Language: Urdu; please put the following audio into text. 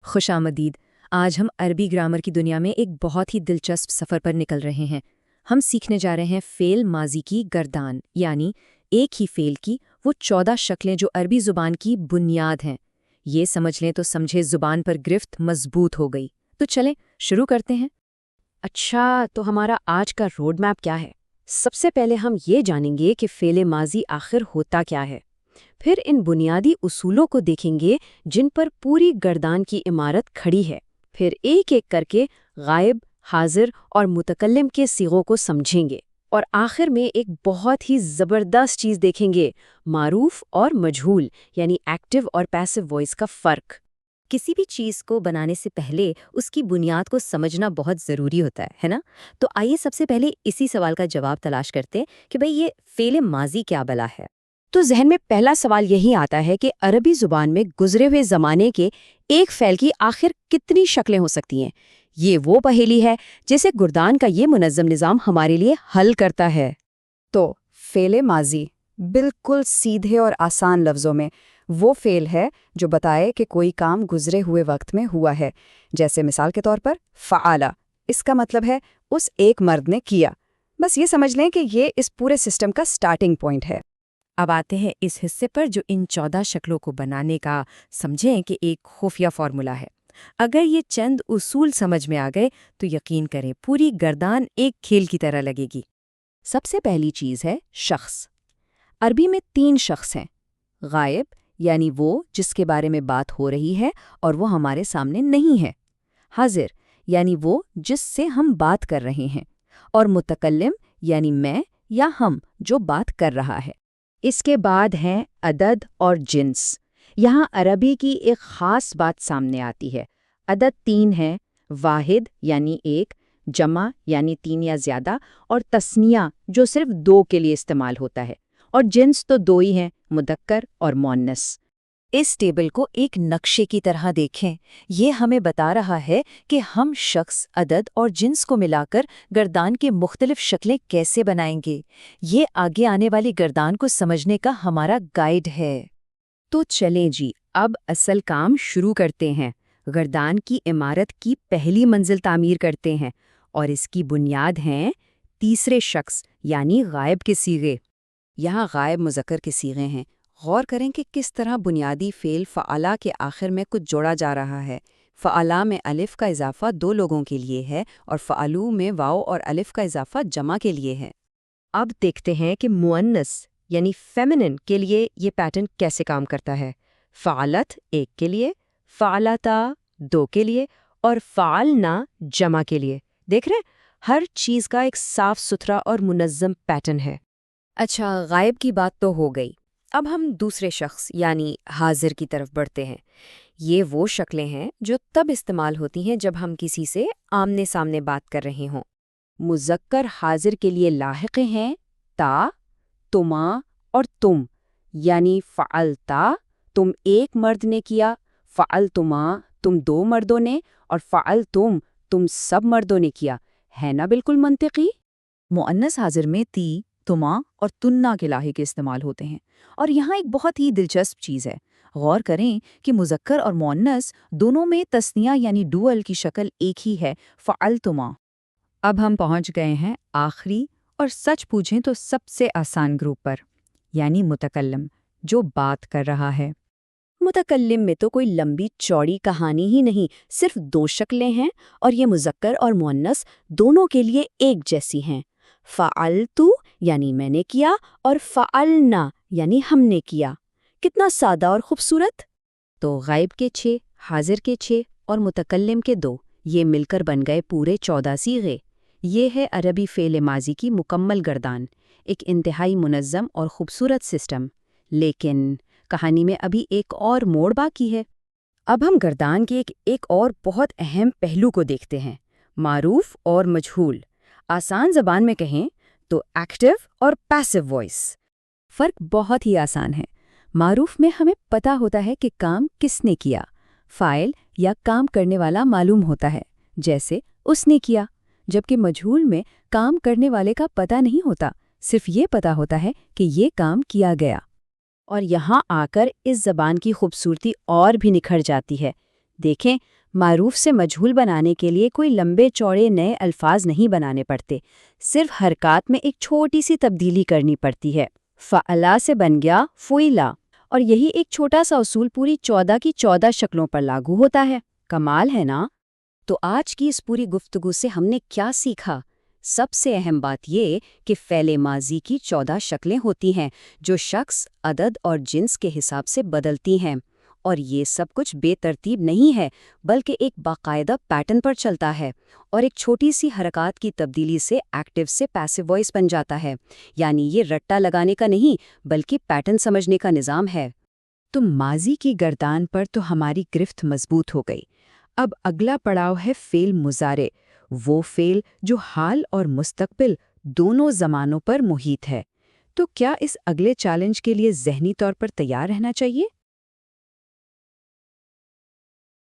خوش آمدید۔ آج ہم عربی گرامر کی دنیا میں ایک بہت ہی دلچسپ سفر پر نکل رہے ہیں۔ ہم سیکھنے جا رہے ہیں فعل ماضی کی گردان، یعنی ایک ہی فعل کی وہ 14 شکلیں جو عربی زبان کی بنیاد ہیں۔ یہ سمجھ لیں تو سمجھے زبان پر گرفت مضبوط ہو گئی۔ تو چلیں شروع کرتے ہیں۔ اچھا، تو ہمارا آج کا روڈ میپ کیا ہے؟ سب سے پہلے ہم یہ جانیں گے کہ فعل ماضی آخر ہوتا کیا ہے۔ پھر ان بنیادی اصولوں کو دیکھیں گے جن پر پوری گردان کی عمارت کھڑی ہے۔ پھر ایک ایک کر کے غائب، حاضر اور متکلم کے صیغوں کو سمجھیں گے، اور آخر میں ایک بہت ہی زبردست چیز دیکھیں گے، معروف اور مجہول، یعنی ایکٹیو اور پیسو وائس کا فرق۔ کسی بھی چیز کو بنانے سے پہلے اس کی بنیاد کو سمجھنا بہت ضروری ہوتا ہے نا؟ تو آئیے سب سے پہلے اسی سوال کا جواب تلاش کرتے ہیں کہ بھئی یہ فعل ماضی کیا بلا ہے؟ تو ذہن میں پہلا سوال یہی آتا ہے کہ عربی زبان میں گزرے ہوئے زمانے کے ایک فعل کی آخر کتنی شکلیں ہو سکتی ہیں؟ یہ وہ پہیلی ہے جسے گردان کا یہ منظم نظام ہمارے لیے حل کرتا ہے۔ تو فعل ماضی بالکل سیدھے اور آسان لفظوں میں وہ فعل ہے جو بتائے کہ کوئی کام گزرے ہوئے وقت میں ہوا ہے، جیسے مثال کے طور پر فعالہ، اس کا مطلب ہے اس ایک مرد نے کیا۔ بس یہ سمجھ لیں کہ یہ اس پورے سسٹم کا سٹارٹنگ پوائنٹ ہے۔ اب آتے ہیں اس حصے پر جو ان 14 شکلوں کو بنانے کا سمجھیں کہ ایک خفیہ فارمولا ہے۔ اگر یہ چند اصول سمجھ میں آ گئے تو یقین کریں پوری گردان ایک کھیل کی طرح لگے گی۔ سب سے پہلی چیز ہے شخص۔ عربی میں 3 شخص ہیں۔ غائب یعنی وہ جس کے بارے میں بات ہو رہی ہے اور وہ ہمارے سامنے نہیں ہے۔ حاضر یعنی وہ جس سے ہم بات کر رہے ہیں، اور متکلم یعنی میں یا ہم جو بات کر رہا ہے۔ اس کے بعد ہیں عدد اور جنس۔ یہاں عربی کی ایک خاص بات سامنے آتی ہے۔ عدد 3 ہیں، واحد یعنی ایک، جمع یعنی 3 یا زیادہ، اور تثنیہ جو صرف 2 کے لیے استعمال ہوتا ہے، اور جنس تو 2 ہی ہیں، مذکر اور مؤنث۔ اس ٹیبل کو ایک نقشے کی طرح دیکھیں۔ یہ ہمیں بتا رہا ہے کہ ہم شخص، عدد اور جنس کو ملا کر گردان کی مختلف شکلیں کیسے بنائیں گے۔ یہ آگے آنے والی گردان کو سمجھنے کا ہمارا گائیڈ ہے۔ تو چلیں جی، اب اصل کام شروع کرتے ہیں۔ گردان کی عمارت کی پہلی منزل تعمیر کرتے ہیں، اور اس کی بنیاد ہیں تیسرے شخص یعنی غائب کے صیغے۔ یہاں غائب مذکر کے صیغے ہیں۔ غور کریں کہ کس طرح بنیادی فعل فعلہ کے آخر میں کچھ جوڑا جا رہا ہے۔ فعلہ میں الف کا اضافہ 2 لوگوں کے لیے ہے، اور فعلو میں واو اور الف کا اضافہ جمع کے لیے ہے۔ اب دیکھتے ہیں کہ مؤنث یعنی فیمنن کے لیے یہ پیٹرن کیسے کام کرتا ہے۔ فعلت 1 کے لیے، فعلتا 2 کے لیے، اور فعلنا جمع کے لیے۔ دیکھ رہے ہیں ہر چیز کا ایک صاف ستھرا اور منظم پیٹرن ہے۔ اچھا، غائب کی بات تو ہو گئی۔ اب ہم دوسرے شخص یعنی حاضر کی طرف بڑھتے ہیں۔ یہ وہ شکلیں ہیں جو تب استعمال ہوتی ہیں جب ہم کسی سے آمنے سامنے بات کر رہے ہوں۔ مذکر حاضر کے لیے لاحق ہیں تا، تما اور تم، یعنی فعلتا تم ایک مرد نے کیا، فعلتما تم 2 مردوں نے، اور فعلتم تم سب مردوں نے کیا۔ ہے نا بالکل منطقی؟ مؤنث حاضر میں تی، تما اور تننا کے لاحق استعمال ہوتے ہیں، اور یہاں ایک بہت ہی دلچسپ چیز ہے۔ غور کریں کہ مذکر اور مؤنث دونوں میں تثنیہ یعنی ڈوئل کی شکل ایک ہی ہے، فعلتما۔ اب ہم پہنچ گئے ہیں آخری اور سچ پوچھیں تو سب سے آسان گروپ پر، یعنی متکلم، جو بات کر رہا ہے۔ متکلم میں تو کوئی لمبی چوڑی کہانی ہی نہیں، صرف 2 شکلیں ہیں، اور یہ مذکر اور مؤنث دونوں کے لیے ایک جیسی ہیں۔ فعلتو یعنی میں نے کیا، اور فعلنا یعنی ہم نے کیا۔ کتنا سادہ اور خوبصورت۔ تو غائب کے 6، حاضر کے 6 اور متکلم کے 2، یہ مل کر بن گئے پورے 14 صیغے۔ یہ ہے عربی فعل ماضی کی مکمل گردان، ایک انتہائی منظم اور خوبصورت سسٹم۔ لیکن کہانی میں ابھی ایک اور موڑ باقی ہے۔ اب ہم گردان کے ایک اور بہت اہم پہلو کو دیکھتے ہیں، معروف اور مجہول۔ آسان زبان میں کہیں تو ایکٹیو اور پیسو وائس۔ فرق بہت ہی آسان ہے۔ معروف میں ہمیں پتہ ہوتا ہے کہ کام کس نے کیا، فاعل یا کام کرنے والا معلوم ہوتا ہے، جیسے اس نے کیا، جبکہ مجہول میں کام کرنے والے کا پتہ نہیں ہوتا، صرف یہ پتہ ہوتا ہے کہ یہ کام کیا گیا۔ اور یہاں آ کر اس زبان کی خوبصورتی اور بھی نکھر جاتی ہے۔ دیکھیں، معروف سے مجہول بنانے کے لیے کوئی لمبے چوڑے نئے الفاظ نہیں بنانے پڑتے، صرف حرکات میں ایک چھوٹی سی تبدیلی کرنی پڑتی ہے۔ فعلا سے بن گیا فعلا، اور یہی ایک چھوٹا سا اصول پوری 14 کی 14 شکلوں پر لاگو ہوتا ہے۔ کمال ہے نا؟ تو آج کی اس پوری گفتگو سے ہم نے کیا سیکھا؟ سب سے اہم بات یہ کہ فعل ماضی کی 14 شکلیں ہوتی ہیں جو شخص، عدد اور جنس کے حساب سے بدلتی ہیں، اور یہ سب کچھ بے ترتیب نہیں ہے بلکہ ایک باقاعدہ پیٹرن پر چلتا ہے، اور ایک چھوٹی سی حرکات کی تبدیلی سے ایکٹیو سے پیسو وائس بن جاتا ہے، یعنی یہ رٹا لگانے کا نہیں بلکہ پیٹرن سمجھنے کا نظام ہے۔ تو ماضی کی گردان پر تو ہماری گرفت مضبوط ہو گئی۔ اب اگلا پڑاؤ ہے فعل مضارع، وہ فعل جو حال اور مستقبل دونوں زمانوں پر محیط ہے۔ تو کیا اس اگلے چیلنج کے لیے ذہنی طور پر تیار رہنا چاہیے؟